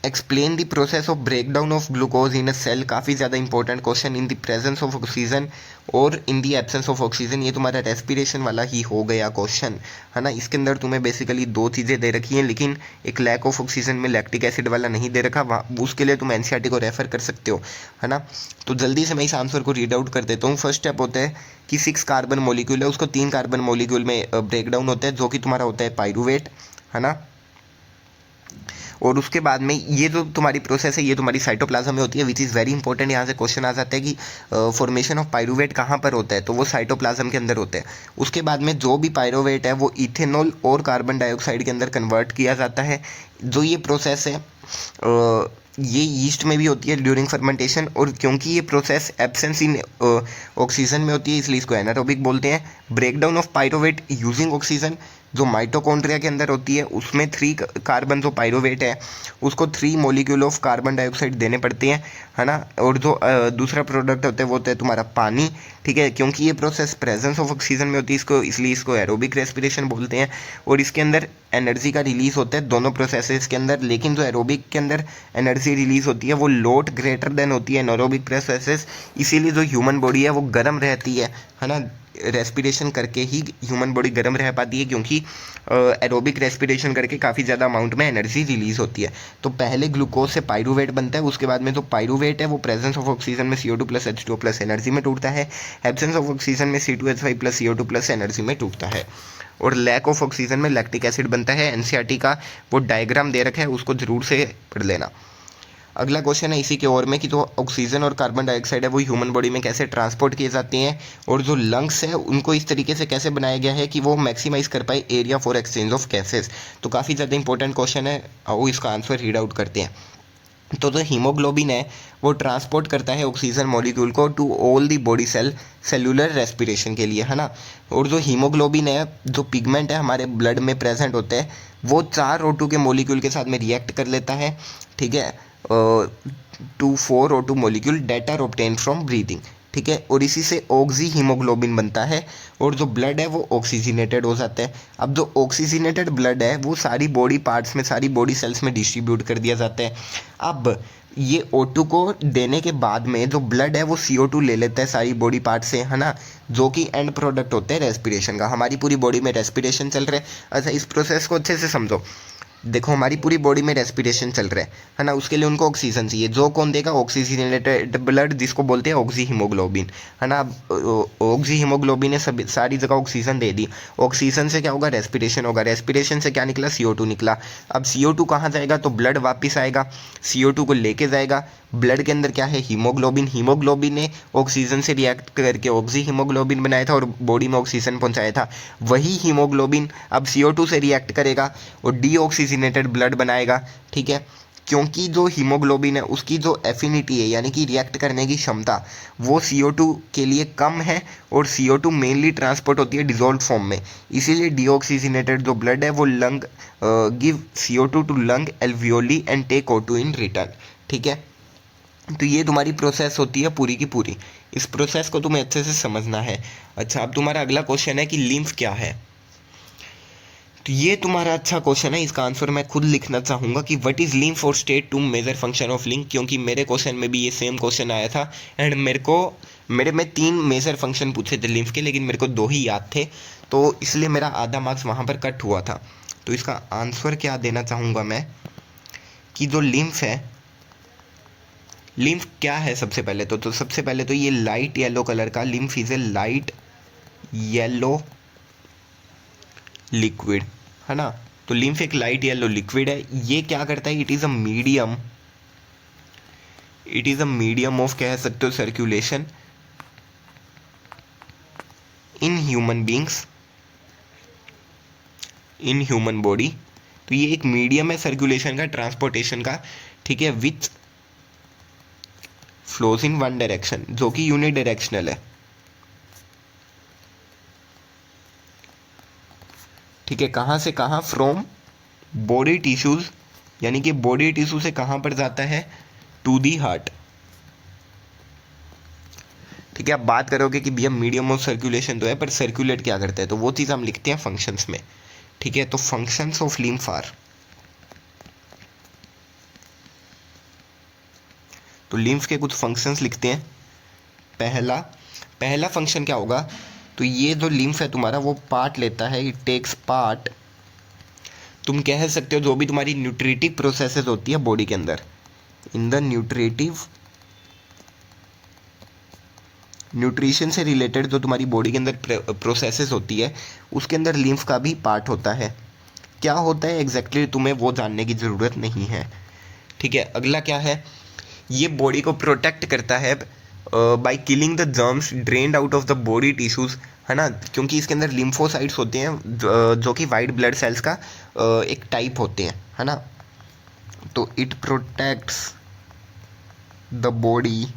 explain the process of break down of glucose in a cell, काफ़ी ज़्यादा important question. In the presence of oxygen और in the absence of oxygen, ये तुम्हारा रेस्पिरेशन वाला ही हो गया क्वेश्चन, है ना। इसके अंदर तुम्हें बेसिकली दो चीज़ें दे रखी हैं, लेकिन एक लैक ऑफ ऑक्सीजन में लैक्टिक एसिड वाला नहीं दे रखा, उसके लिए तुम एनसीईआरटी को रेफर कर सकते हो, है ना। तो जल्दी से मैं इस आंसर को रीड आउट कर देता हूँ। फर्स्ट स्टेप होता है कि 6 कार्बन मोलिक्यूल है, उसको 3 कार्बन मोलिक्यूल में ब्रेक डाउन होता है, जो कि तुम्हारा होता है पायरूवेट, है ना। और उसके बाद में ये जो तुम्हारी प्रोसेस है ये तुम्हारी साइटोप्लाज्म में होती है, विच इज़ वेरी इंपॉर्टेंट। यहाँ से क्वेश्चन आ जाता है कि फॉर्मेशन ऑफ पायरूवेट कहाँ पर होता है, तो वो साइटोप्लाज्म के अंदर होता है। उसके बाद में जो भी पायरूवेट है वो इथेनॉल और कार्बन डाइऑक्साइड के अंदर कन्वर्ट किया जाता है। जो ये प्रोसेस है ये यीस्ट में भी होती है ड्यूरिंग फर्मेंटेशन, और क्योंकि ये प्रोसेस एब्सेंस इन ऑक्सीजन में होती है इसलिए इसको एनारोबिक बोलते हैं। Breakdown of pyruvate using oxygen, जो माइटोकॉन्ड्रिया के अंदर होती है उसमें 3 कार्बन जो पायरूवेट है उसको 3 मॉलिक्यूल ऑफ कार्बन डाइऑक्साइड देने पड़ते हैं, है ना। और जो दूसरा प्रोडक्ट होता है वो होता है तुम्हारा पानी, ठीक है। क्योंकि ये प्रोसेस प्रेजेंस ऑफ ऑक्सीजन में होती है इसको इसलिए इसको एरोबिक रेस्पिरेशन बोलते हैं। और इसके अंदर एनर्जी का रिलीज होता है दोनों प्रोसेसेस के अंदर, लेकिन जो एरोबिक के अंदर एनर्जी रिलीज होती है वो लोट ग्रेटर देन होती है एनारोबिक प्रोसेसेस, इसीलिए जो ह्यूमन बॉडी है वो गर्म रहती है ना। रेस्पिरेशन करके ही ह्यूमन बॉडी गर्म रह पाती है, क्योंकि एरोबिक रेस्पिरेशन करके काफ़ी ज़्यादा अमाउंट में एनर्जी रिलीज होती है। तो पहले ग्लूकोज से पायरूवेट बनता है, उसके बाद में जो पायरूवेट है वो प्रेजेंस ऑफ ऑक्सीजन में CO2 plus H2O plus energy में टूटता है, एब्सेंस ऑफ ऑक्सीजन में C2H5 plus CO2 plus energy में टूटता है, और लैक ऑफ ऑक्सीजन में लैक्टिक एसिड बनता है। एनसीईआरटी का वो डायग्राम दे रखा है, उसको जरूर से पढ़ लेना। अगला क्वेश्चन है इसी के ओर में कि जो ऑक्सीजन और कार्बन डाइऑक्साइड है वो ह्यूमन बॉडी में कैसे ट्रांसपोर्ट किए जाते हैं, और जो लंग्स है उनको इस तरीके से कैसे बनाया गया है कि वो मैक्सिमाइज कर पाए area for exchange of gases. तो काफ़ी ज़्यादा इंपॉर्टेंट क्वेश्चन है, आओ इसका आंसर रीड आउट करते हैं। तो जो हीमोग्लोबिन है वो ट्रांसपोर्ट करता है ऑक्सीजन मॉलिक्यूल को to all the body cell cellular respiration के लिए, है ना। और जो हीमोग्लोबिन है जो पिगमेंट है हमारे ब्लड में प्रेजेंट होते हैं वो 4 O2 के मॉलिक्यूल के साथ में रिएक्ट कर लेता है, ठीक है, to 4 O2 molecule that are obtain from breathing, ठीक है। और इसी से ऑक्सी हीमोग्लोबिन बनता है, और जो ब्लड है वो ऑक्सीजनेटेड हो जाता है। अब जो ऑक्सीजनेटेड ब्लड है वो सारी बॉडी पार्ट्स में सारी बॉडी सेल्स में डिस्ट्रीब्यूट कर दिया जाता है। अब ये O2 को देने के बाद में जो ब्लड है वो CO2 ले लेता है सारी बॉडी पार्ट से, है ना, जो कि एंड प्रोडक्ट होते हैं रेस्पिरेशन का। हमारी पूरी बॉडी में रेस्पिरेशन चल रहा है। अच्छा, इस प्रोसेस को अच्छे से समझो। देखो हमारी पूरी बॉडी में रेस्पिरेशन चल रहा है ना, उसके लिए उनको ऑक्सीजन चाहिए, जो कौन देगा, ऑक्सीजनेटेड ब्लड जिसको बोलते हैं ऑक्सी हीमोग्लोबिन, है ना। ऑक्सी हीमोग्लोबिन ने सभी सारी जगह ऑक्सीजन दे दी, ऑक्सीजन से क्या होगा, रेस्पिरेशन होगा, रेस्पिरेशन से क्या निकला, CO2 निकला। अब CO2 कहाँ जाएगा, तो ब्लड वापस आएगा, CO2 को लेके जाएगा। ब्लड के अंदर क्या है, हीमोग्लोबिन, हीमोग्लोबिन ने ऑक्सीजन से रिएक्ट करके ऑक्सी हीमोग्लोबिन बनाया था और बॉडी में ऑक्सीजन पहुंचाया था। वही हीमोग्लोबिन अब CO2 से रिएक्ट करेगा और डीऑक्सीजनेटेड ब्लड बनाएगा, ठीक है। क्योंकि जो हीमोग्लोबिन है उसकी जो एफिनिटी है यानी कि रिएक्ट करने की क्षमता वो CO2 के लिए कम है, और CO2 मेनली ट्रांसपोर्ट होती है डिजोल्व फॉर्म में, इसीलिए डीऑक्सीजनेटेड जो ब्लड है वो lung give CO2 to lung alveoli and take O2 in return, ठीक है। तो ये तुम्हारी प्रोसेस होती है पूरी की पूरी, इस प्रोसेस को तुम्हें अच्छे से समझना है। अच्छा, अब तुम्हारा अगला क्वेश्चन है कि लिम्फ क्या है। तो ये तुम्हारा अच्छा क्वेश्चन है, इसका आंसर मैं खुद लिखना चाहूँगा कि व्हाट इज़ लिम्फ और state two major function of lymph, क्योंकि मेरे क्वेश्चन में भी ये सेम क्वेश्चन आया था एंड मेरे में 3 मेजर फंक्शन पूछे थे लिम्फ के, लेकिन मेरे को 2 ही याद थे, तो इसलिए मेरा आधा मार्क्स वहाँ पर कट हुआ था। तो इसका आंसर क्या देना चाहूँगा मैं कि जो लिम्फ है, लिम्फ क्या है सबसे पहले तो सबसे पहले तो ये लाइट येलो कलर का lymph is a light yellow liquid, है ना। तो लिम्फ एक लाइट येलो लिक्विड है। ये क्या करता है, it is a medium of कह सकते हो circulation in human beings in human body. तो ये एक मीडियम है सर्कुलेशन का, ट्रांसपोर्टेशन का, ठीक है, which flows in one direction, जो कि यूनिडायरेक्शनल है, ठीक है। कहाँ से कहाँ, फ्रॉम बॉडी टिश्यूज, यानी कि बॉडी टिश्यू से कहाँ पर जाता है, टू दी हार्ट, ठीक है। आप बात करोगे कि भैया मीडियम ऑफ सर्कुलेशन तो है पर सर्कुलेट क्या करता है, तो वो चीज़ हम लिखते हैं फंक्शंस में, ठीक है। तो फंक्शंस ऑफ लिम्फ आर, तो लिम्फ के कुछ फंक्शंस लिखते हैं। पहला पहला फंक्शन क्या होगा, तो ये जो लिम्फ है तुम्हारा वो पार्ट लेता है, इट टेक्स पार्ट, तुम कह सकते हो जो भी तुम्हारी न्यूट्रिटिव प्रोसेसेस होती है बॉडी के अंदर, इन द न्यूट्रिशन से रिलेटेड जो तुम्हारी बॉडी के अंदर प्रोसेसेस होती है उसके अंदर लिम्फ का भी पार्ट होता है। क्या होता है एग्जैक्टली तुम्हें वो जानने की ज़रूरत नहीं है, ठीक है। अगला क्या है, ये बॉडी को प्रोटेक्ट करता है by killing the germs drained out of the body tissues, है ना, क्योंकि इसके अंदर लिम्फोसाइट्स होते हैं जो कि वाइट ब्लड सेल्स का एक टाइप होते हैं, है ना। तो इट प्रोटेक्ट्स द बॉडी,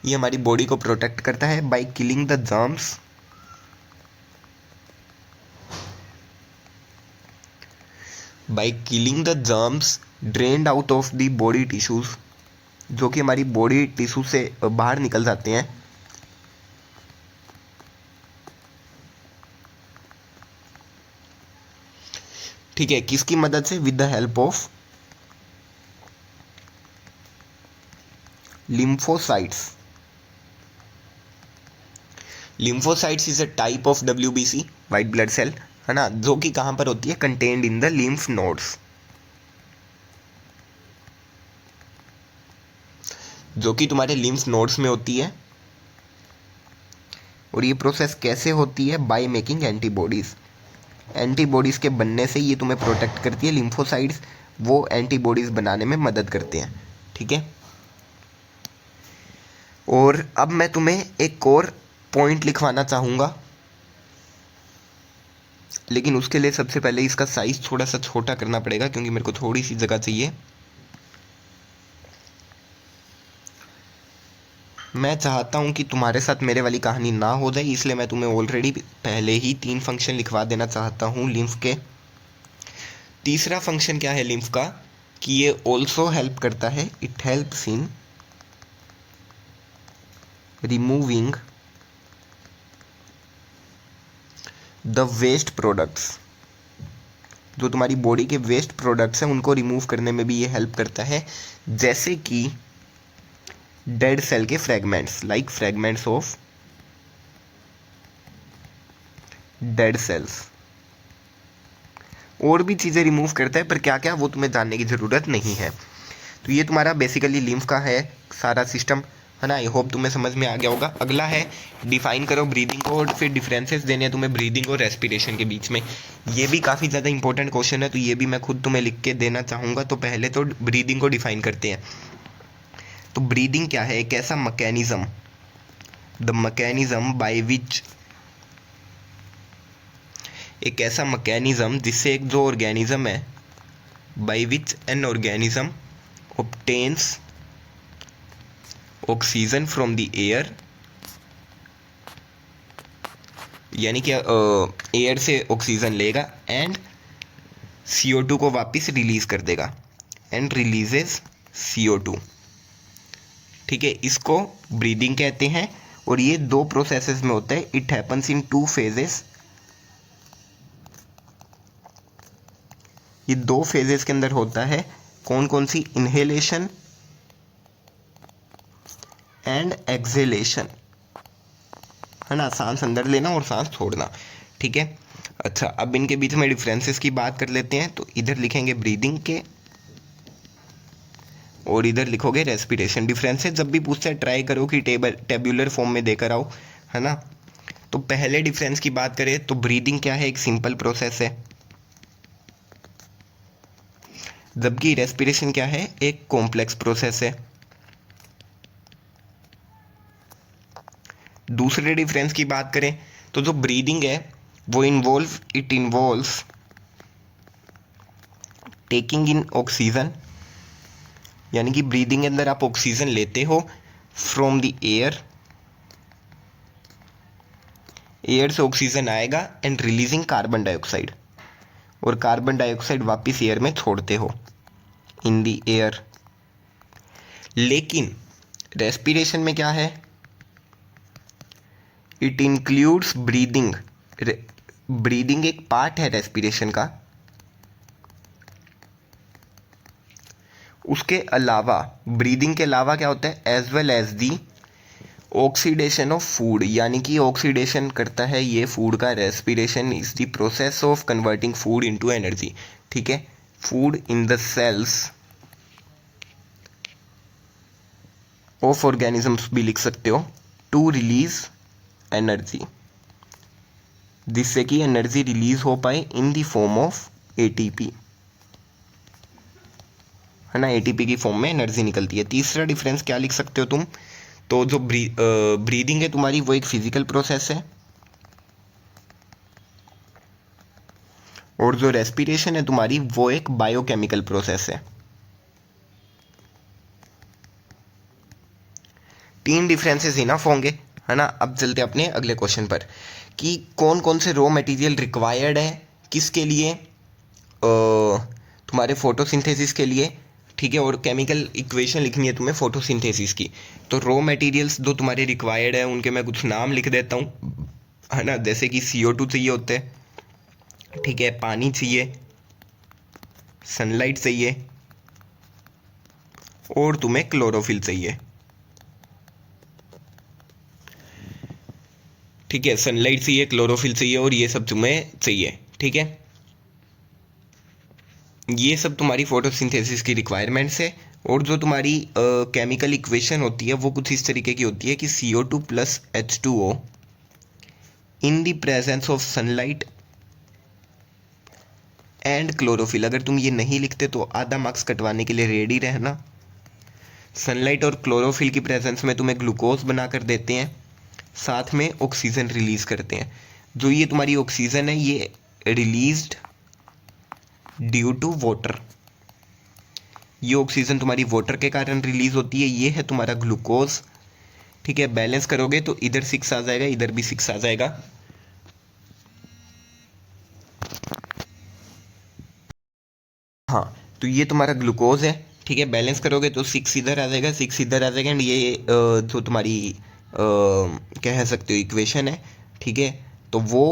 ये हमारी बॉडी को प्रोटेक्ट करता है by killing the germs drained out of the body tissues, जो कि हमारी बॉडी टिश्यू से बाहर निकल जाते हैं। ठीक है, किसकी मदद से, with the help of lymphocytes. Lymphocytes is a type of WBC, white blood cell, है ना, जो कि कहां पर होती है, contained in the lymph nodes, जो कि तुम्हारे लिम्फ नोड्स में होती है। और ये प्रोसेस कैसे होती है, बाय मेकिंग एंटीबॉडीज, एंटीबॉडीज के बनने से ये तुम्हें प्रोटेक्ट करती है। लिम्फोसाइट्स वो एंटीबॉडीज बनाने में मदद करते हैं, ठीक है। और अब मैं तुम्हें एक और पॉइंट लिखवाना चाहूँगा, लेकिन उसके लिए सबसे पहले इसका साइज़ थोड़ा सा छोटा करना पड़ेगा, क्योंकि मेरे को थोड़ी सी जगह चाहिए। मैं चाहता हूँ कि तुम्हारे साथ मेरे वाली कहानी ना हो जाए, इसलिए मैं तुम्हें ऑलरेडी पहले ही 3 फंक्शन लिखवा देना चाहता हूँ लिम्फ के। तीसरा फंक्शन क्या है लिम्फ का, कि ये ऑल्सो हेल्प करता है, it helps in removing the waste products, जो तुम्हारी बॉडी के वेस्ट प्रोडक्ट्स हैं उनको रिमूव करने में भी ये हेल्प करता है, जैसे कि डेड सेल के fragments, like fragments of dead cells. और भी चीज़ें रिमूव करता है, पर क्या क्या वो तुम्हें जानने की ज़रूरत नहीं है। तो ये तुम्हारा बेसिकली लिम्फ का है सारा सिस्टम, है ना। आई होप तुम्हें समझ में आ गया होगा। अगला है डिफाइन करो ब्रीदिंग को, और फिर डिफरेंसेस देने हैं तुम्हें ब्रीदिंग और रेस्पिरेशन के बीच में। ये भी काफ़ी ज़्यादा इंपॉर्टेंट क्वेश्चन है, तो ये भी मैं खुद तुम्हें लिख के देना चाहूँगा। तो पहले तो ब्रीदिंग को डिफाइन करते हैं। तो ब्रीदिंग क्या है, एक ऐसा mechanism, the mechanism by which, एक ऐसा मैकेनिज्म जिससे एक जो ऑर्गेनिज्म है, by which an organism obtains oxygen from the air, यानी कि एयर से ऑक्सीजन लेगा एंड CO2 को वापस रिलीज कर देगा, एंड रिलीजेस CO2, ठीक है। इसको ब्रीदिंग कहते हैं। और ये 2 प्रोसेसेस में होता है, इट हैपन्स इन 2 फेजेस, ये 2 फेजेस के अंदर होता है। कौन कौन सी, इनहेलेशन एंड एक्सहेलेशन, है ना, सांस अंदर लेना और सांस छोड़ना, ठीक है। अच्छा, अब इनके बीच में डिफरेंसेस की बात कर लेते हैं। तो इधर लिखेंगे ब्रीदिंग के और इधर लिखोगे रेस्पिरेशन। डिफरेंसेस जब भी पूछते हैं ट्राई करो कि टेबुलर फॉर्म में देकर आओ, है ना। तो पहले डिफरेंस की बात करें तो ब्रीदिंग क्या है, एक सिंपल प्रोसेस है, जबकि रेस्पिरेशन क्या है, एक कॉम्प्लेक्स प्रोसेस है। दूसरे डिफरेंस की बात करें तो जो ब्रीदिंग है वो it involves taking in oxygen, यानी कि ब्रीदिंग के अंदर आप ऑक्सीजन लेते हो फ्रॉम द एयर, एयर से ऑक्सीजन आएगा एंड रिलीजिंग कार्बन डाइऑक्साइड, और कार्बन डाइऑक्साइड वापस एयर में छोड़ते हो इन द एयर। लेकिन रेस्पिरेशन में क्या है, इट इंक्लूड्स ब्रीदिंग, ब्रीदिंग एक पार्ट है रेस्पिरेशन का, उसके अलावा ब्रीदिंग के अलावा क्या होता है, as well as the oxidation of food, यानी कि ऑक्सीडेशन करता है ये फूड का। Respiration is the process of converting food into energy, ठीक है। Food in the cells of organisms भी लिख सकते हो, टू रिलीज एनर्जी, जिससे कि एनर्जी रिलीज हो पाए in the form of ATP, है ना। एटीपी की फॉर्म में एनर्जी निकलती है। तीसरा डिफरेंस क्या लिख सकते हो तुम, तो जो ब्रीदिंग है तुम्हारी वो एक फिजिकल प्रोसेस है, और जो रेस्पिरेशन है तुम्हारी वो एक बायोकेमिकल प्रोसेस है। तीन डिफरेंसेस इनफ होंगे, है ना। अब चलते अपने अगले क्वेश्चन पर कि कौन कौन से रॉ मटेरियल रिक्वायर्ड है किसके लिए, तुम्हारे फोटोसिंथेसिस के लिए, ठीक है। और केमिकल इक्वेशन लिखनी है तुम्हें फोटोसिंथेसिस की। तो रॉ मटेरियल्स जो तुम्हारे रिक्वायर्ड है उनके मैं कुछ नाम लिख देता हूँ, है ना। जैसे कि CO2 चाहिए होते हैं, ठीक है, पानी चाहिए, सनलाइट चाहिए, और तुम्हें क्लोरोफिल चाहिए, ठीक है। सनलाइट चाहिए, क्लोरोफिल चाहिए, और ये सब तुम्हें चाहिए, ठीक है। ये सब तुम्हारी फोटोसिंथेसिस की रिक्वायरमेंट्स है। और जो तुम्हारी केमिकल इक्वेशन होती है वो कुछ इस तरीके की होती है कि CO2 plus H2O in the presence of sunlight and chlorophyll. अगर तुम ये नहीं लिखते तो आधा मार्क्स कटवाने के लिए रेडी रहना। सनलाइट और क्लोरोफिल की प्रेजेंस में तुम्हें ग्लूकोज बना कर देते हैं, साथ में ऑक्सीजन रिलीज करते हैं। जो ये तुम्हारी ऑक्सीजन है ये रिलीज्ड ड्यू टू वाटर, ये ऑक्सीजन तुम्हारी वाटर के कारण रिलीज होती है। ये है तुम्हारा ग्लूकोज, ठीक है। बैलेंस करोगे तो इधर 6 आ जाएगा, इधर भी 6 आ जाएगा। हाँ, तो ये तुम्हारा ग्लूकोज है, ठीक है। बैलेंस करोगे तो 6 इधर आ जाएगा, 6 इधर आ जाएगा। एंड ये जो तुम्हारी कह सकते हो इक्वेशन है, ठीक है। तो वो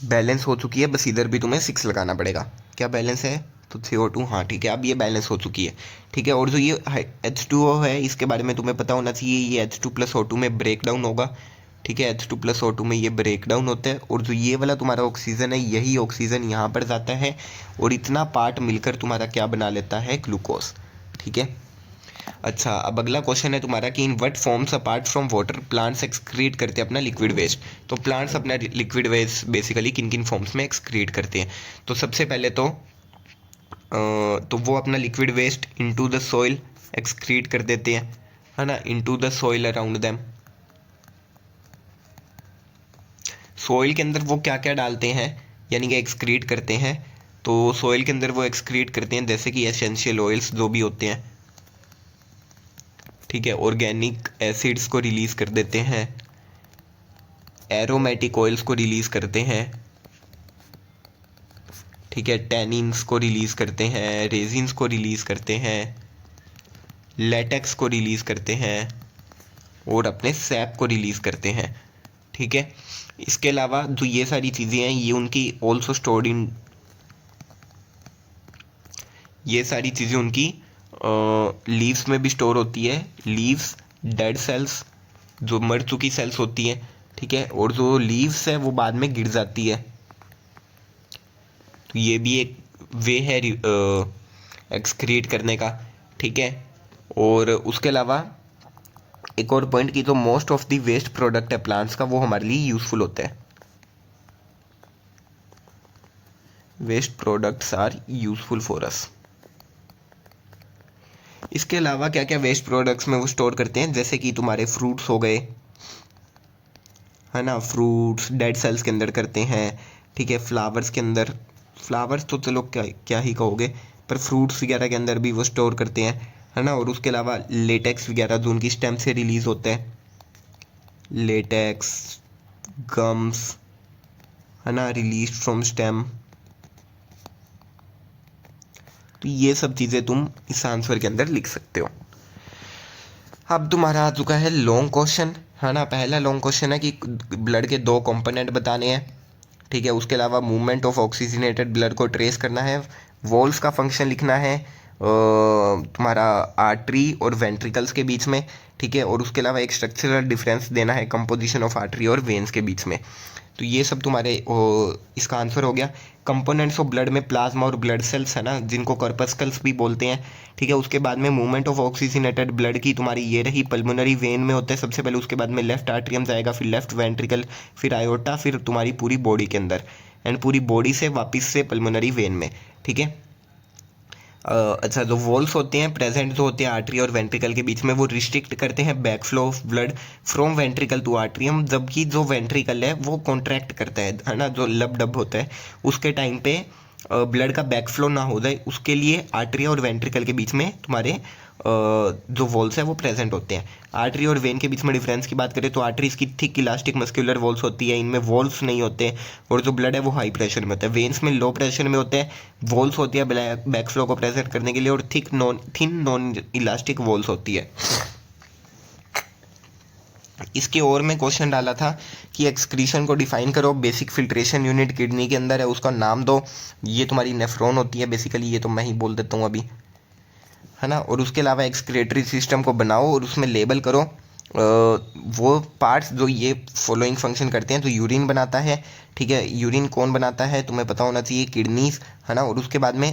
बैलेंस हो चुकी है, बस इधर भी तुम्हें 6 लगाना पड़ेगा। क्या बैलेंस है, तो CO2, हाँ ठीक है। अब ये बैलेंस हो चुकी है, ठीक है। और जो ये H2O है इसके बारे में तुम्हें पता होना चाहिए, ये H2 प्लस O2 में ब्रेक डाउन होगा, ठीक है। H2 प्लस O2 में ये ब्रेक डाउन होता है। और जो ये वाला तुम्हारा ऑक्सीजन है यही ऑक्सीजन यहाँ पर जाता है, और इतना पार्ट मिलकर तुम्हारा क्या बना लेता है, ग्लूकोज, ठीक है। अच्छा, अब अगला क्वेश्चन है तुम्हारा कि in what forms apart from water plants excrete करते हैं अपना लिक्विड वेस्ट। तो प्लांट्स अपना लिक्विड वेस्ट बेसिकली किन किन फॉर्म्स में एक्सक्रीट करते हैं। तो सबसे पहले तो वो अपना liquid waste into the soil excrete कर देते हैं, है ना, into the soil around them. Soil के अंदर वो क्या क्या डालते हैं, यानी कि एक्सक्रीट करते हैं। तो सॉइल के अंदर वो एक्सक्रीट करते हैं जैसे कि एसेंशियल ऑयल्स जो भी होते हैं, ठीक है। ऑर्गेनिक एसिड्स को रिलीज कर देते हैं, एरोमेटिक ऑयल्स को रिलीज करते हैं, ठीक है। टैनिन्स को रिलीज करते हैं, रेजिन्स को रिलीज करते हैं, लेटेक्स को रिलीज करते हैं, और अपने सैप को रिलीज करते हैं, ठीक है। इसके अलावा जो ये सारी चीज़ें हैं ये उनकी ऑल्सो स्टोर्ड इन, ये सारी चीज़ें उनकी लीव्स में भी स्टोर होती है। लीव्स, डेड सेल्स, जो मर चुकी सेल्स होती हैं, ठीक है। और जो लीव्स है वो बाद में गिर जाती है, तो ये भी एक वे है एक्सक्रीट करने का, ठीक है। और उसके अलावा एक और पॉइंट कि जो most of the waste product है प्लांट्स का वो हमारे लिए यूजफुल होता है। Waste products are useful for us. इसके अलावा क्या क्या वेस्ट प्रोडक्ट्स में वो स्टोर करते हैं, जैसे कि तुम्हारे फ्रूट्स हो गए, है ना। फ्रूट्स डेड सेल्स के अंदर करते हैं, ठीक है। फ्लावर्स के अंदर, फ्लावर्स तो चलो क्या क्या ही कहोगे, पर फ्रूट्स वगैरह के अंदर भी वो स्टोर करते हैं, है ना। और उसके अलावा लेटेक्स वगैरह जो उनकी स्टेम से रिलीज होते हैं, लेटेक्स, गम्स, है ना, रिलीज फ्रॉम स्टेम। तो ये सब चीज़ें तुम इस आंसर के अंदर लिख सकते हो। अब तुम्हारा आ चुका है लॉन्ग क्वेश्चन, है ना। पहला लॉन्ग क्वेश्चन है कि ब्लड के 2 कंपोनेंट बताने हैं, ठीक है। उसके अलावा मूवमेंट ऑफ ऑक्सीजनेटेड ब्लड को ट्रेस करना है वॉल्स का फंक्शन लिखना है तुम्हारा आर्टरी और वेंट्रिकल्स के बीच में, ठीक है, और उसके अलावा एक स्ट्रक्चरल डिफरेंस देना है कंपोजिशन ऑफ आर्टरी और वेन्स के बीच में। तो ये सब तुम्हारे इसका आंसर हो गया। कंपोनेंट्स ऑफ ब्लड में प्लाज्मा और ब्लड सेल्स है ना, जिनको कर्पस्कल्स भी बोलते हैं, ठीक है। उसके बाद में मूवमेंट ऑफ ऑक्सीजनेटेड ब्लड की तुम्हारी ये रही, पल्मोनरी वेन में होता है सबसे पहले, उसके बाद में लेफ्ट आर्ट्रियम जाएगा, फिर लेफ्ट वेंट्रिकल, फिर आयोटा, फिर तुम्हारी पूरी बॉडी के अंदर, एंड पूरी बॉडी से वापस से पल्मोनरी वेन में, ठीक है। अच्छा, जो वॉल्स होते हैं प्रेजेंट जो होते हैं आर्टरी और वेंट्रिकल के बीच में, वो रिस्ट्रिक्ट करते हैं back flow of blood from ventricle to atrium, जबकि जो वेंट्रिकल है वो कॉन्ट्रैक्ट करता है ना, जो लब डब होता है उसके टाइम पे ब्लड का बैक फ्लो ना हो जाए, उसके लिए आर्टरी और वेंट्रिकल के बीच में तुम्हारे जो वॉल्स है वो प्रेजेंट होते हैं। आर्टरी और वेन के बीच में डिफरेंस की बात करें तो आर्टरीज की थिक इलास्टिक मस्कुलर वॉल्स होती है, इनमें वॉल्स नहीं होते, और जो ब्लड है वो हाई प्रेशर में होता है। वेन्स में लो प्रेशर में होते हैं, वॉल्स होती है बैक फ्लो को प्रेजेंट करने के लिए, और थिन नॉन इलास्टिक वॉल्स होती है। इसके और में क्वेश्चन डाला था कि एक्सक्रीशन को डिफाइन करो, बेसिक फिल्ट्रेशन यूनिट किडनी के अंदर है उसका नाम दो। ये तुम्हारी नेफ्रॉन होती है बेसिकली, ये तो मैं ही बोल देता हूँ अभी, है ना। और उसके अलावा एक्सक्रीटरी सिस्टम को बनाओ और उसमें लेबल करो वो पार्ट्स जो ये फॉलोइंग फंक्शन करते हैं। तो यूरिन बनाता है, ठीक है, यूरिन कौन बनाता है तुम्हें पता होना चाहिए, किडनीज, है ना। और उसके बाद में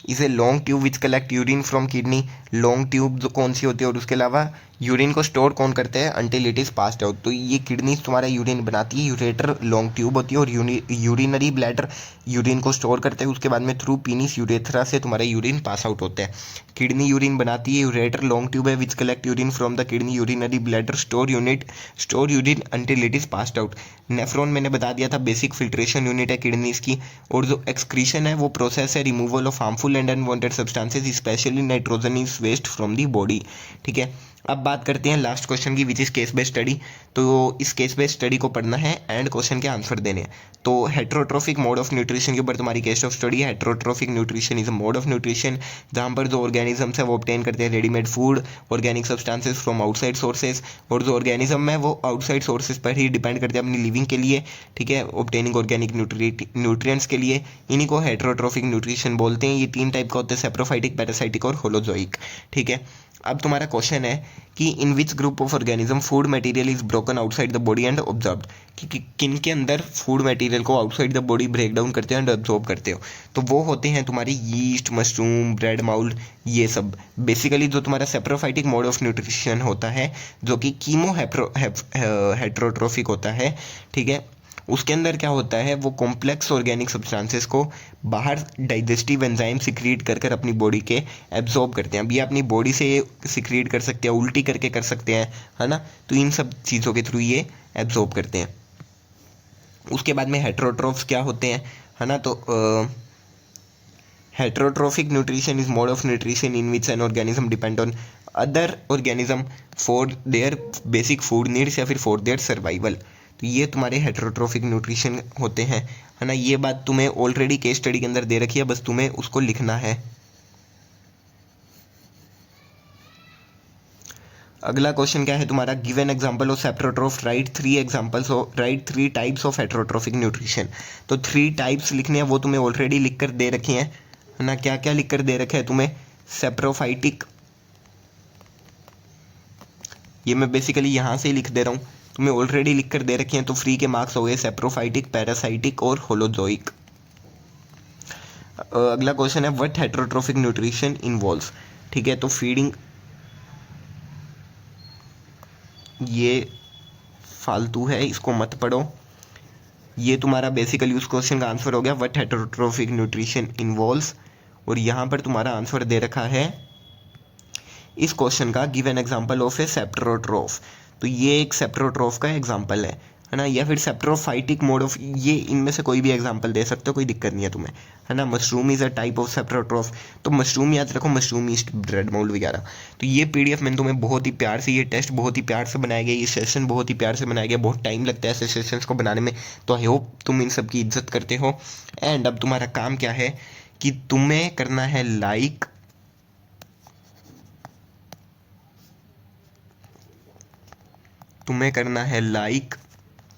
is a long tube which collect urine from kidney, long tube जो कौन सी होती है, और उसके अलावा यूरिन को स्टोर कौन करते हैं, until it is passed out. तो ये किडनी तुम्हारा यूरिन बनाती है, यूरेटर लॉन्ग ट्यूब होती है, और यूरिनरी ब्लैडर यूरिन को स्टोर करते हैं, उसके बाद में थ्रू पीनिस यूरेथ्रा से तुम्हारा यूरिन पास आउट होता है। किडनी यूरिन बनाती है, यूरेटर लॉन्ग ट्यूब है which collect urine from the kidney, urinary bladder store urine until it is passed out. Nephron मैंने बता दिया था, बेसिक फिल्ट्रेशन यूनिट है किडनीज की। और जो एक्सक्रीशन है वो प्रोसेस है removal of harmful and unwanted substances specially nitrogenous waste from the body, ठीक है। अब बात करते हैं लास्ट क्वेश्चन की which is case based study. तो इस केस बेस्ड स्टडी को पढ़ना है एंड क्वेश्चन के आंसर देने हैं। तो हेट्रोट्रोफिक मोड ऑफ न्यूट्रिशन के ऊपर तुम्हारी केस ऑफ स्टडी है। Heterotrophic nutrition is a mode of nutrition जहाँ पर जो ऑर्गेनिजम्स है वो ऑब्टेन करते हैं readymade food, organic substances from outside sources, और जो ऑर्गेनिज्म है वो आउटसाइड सोर्सेज पर ही डिपेंड करते हैं अपनी लिविंग के लिए, ठीक है, ऑब्टेनिंग ऑर्गेनिक न्यूट्रिएंट्स के लिए। इन्हीं को हेट्रोट्रोफिक न्यूट्रिशन बोलते हैं। ये तीन टाइप का होता है, सेप्रोफाइटिक, पैरासाइटिक और होलोजोइक, ठीक है। अब तुम्हारा क्वेश्चन है कि in which group of organism food material is broken outside the body and observed, कि किन के अंदर फूड मटेरियल को outside the body break down करते हो एंड ऑब्जॉर्व करते हो। तो वो होते हैं तुम्हारी यीस्ट, मशरूम, ब्रेड माउल्ड, ये सब। बेसिकली जो तुम्हारा सेप्रोफाइटिक मोड ऑफ न्यूट्रिशन होता है, जो कि कीमो हेट्रोट्रोफिक होता है, ठीक है, उसके अंदर क्या होता है, वो कॉम्प्लेक्स ऑर्गेनिक सब्सटेंसेस को बाहर डाइजेस्टिव एंजाइम सिक्रीट कर कर अपनी बॉडी के एब्जॉर्ब करते हैं। अब ये अपनी बॉडी से सिक्रीट कर सकते हैं, उल्टी करके कर सकते हैं, है ना। तो इन सब चीज़ों के थ्रू ये एब्जॉर्ब करते हैं। उसके बाद में हेट्रोट्रोफ्स क्या होते हैं, है ना। तो heterotrophic nutrition is mode of nutrition in which an organism depend on other organism for there basic food needs या फिर फॉर देयर सर्वाइवल। तो ये तुम्हारे हेट्रोट्रोफिक न्यूट्रिशन होते हैं, है ना। ये बात तुम्हें ऑलरेडी केस स्टडी के अंदर दे रखी है, बस तुम्हें उसको लिखना है। अगला क्वेश्चन क्या है तुम्हारा, give an example of saprotroph, write three types of heterotrophic nutrition. तो 3 टाइप्स लिखने हैं, वो तुम्हें ऑलरेडी लिख कर दे रखे हैं, है ना। क्या क्या लिख कर दे रखे हैं तुम्हें, सेप्रोफाइटिक, ये मैं बेसिकली यहाँ से ही लिख दे रहा हूँ, तुम्हें ऑलरेडी लिख कर दे रखे हैं, तो फ्री के मार्क्स हो गए, सेप्रोफाइटिक, पैरासाइटिक और होलोजोइक। अगला क्वेश्चन है व्हाट हेट्रोट्रोफिक न्यूट्रिशन इन्वॉल्व्स, ठीक है। तो फीडिंग, ये फालतू है, इसको मत पढ़ो। ये तुम्हारा बेसिकली उस क्वेश्चन का आंसर हो गया, व्हाट हेट्रोट्रोफिक न्यूट्रिशन इन्वॉल्व्स। और यहाँ पर तुम्हारा आंसर दे रखा है इस क्वेश्चन का, गिव एन एग्जांपल ऑफ ए सेप्रोट्रोफ। तो ये एक सेप्रोट्रोफ का एग्जांपल है ना, या फिर सेप्रोफाइटिक मोड ऑफ, ये इनमें से कोई भी एग्जांपल दे सकते हो, कोई दिक्कत नहीं है तुम्हें, है ना। Mushroom is a type of saprotroph, तो मशरूम याद रखो, मशरूम ईस्ट, ब्रेड मोल्ड वगैरह। तो ये पीडीएफ मैंने तुम्हें बहुत ही प्यार से, ये टेस्ट बहुत ही प्यार से बनाया गया, ये सेशन बहुत ही प्यार से बनाया गया, बहुत टाइम लगता है ऐसे सेशंस को बनाने में। तो आई होप तुम इन सब की इज्जत करते हो। एंड अब तुम्हारा काम क्या है कि तुम्हें करना है लाइक, तुम्हें करना है लाइक,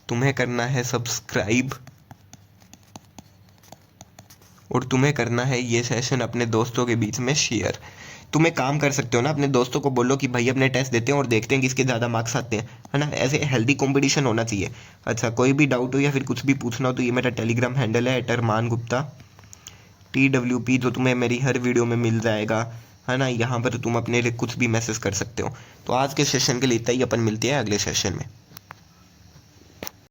तुम्हें करना है सब्सक्राइब, और तुम्हें करना है ये सेशन अपने दोस्तों के बीच में शेयर। तुम एक काम कर सकते हो ना, अपने दोस्तों को बोलो कि भाई अपने टेस्ट देते हैं और देखते हैं किसके ज़्यादा मार्क्स आते हैं, है ना। ऐसे हेल्दी कंपटीशन होना चाहिए। अच्छा, कोई भी डाउट हो या फिर कुछ भी पूछना हो तो ये मेरा टेलीग्राम हैंडल है @अरमान_गुप्ता TWP, जो तुम्हें मेरी हर वीडियो में मिल जाएगा, है ना। यहाँ पर तुम अपने लिए कुछ भी मैसेज कर सकते हो। तो आज के सेशन के लिए इतना ही, अपन मिलते हैं अगले सेशन में।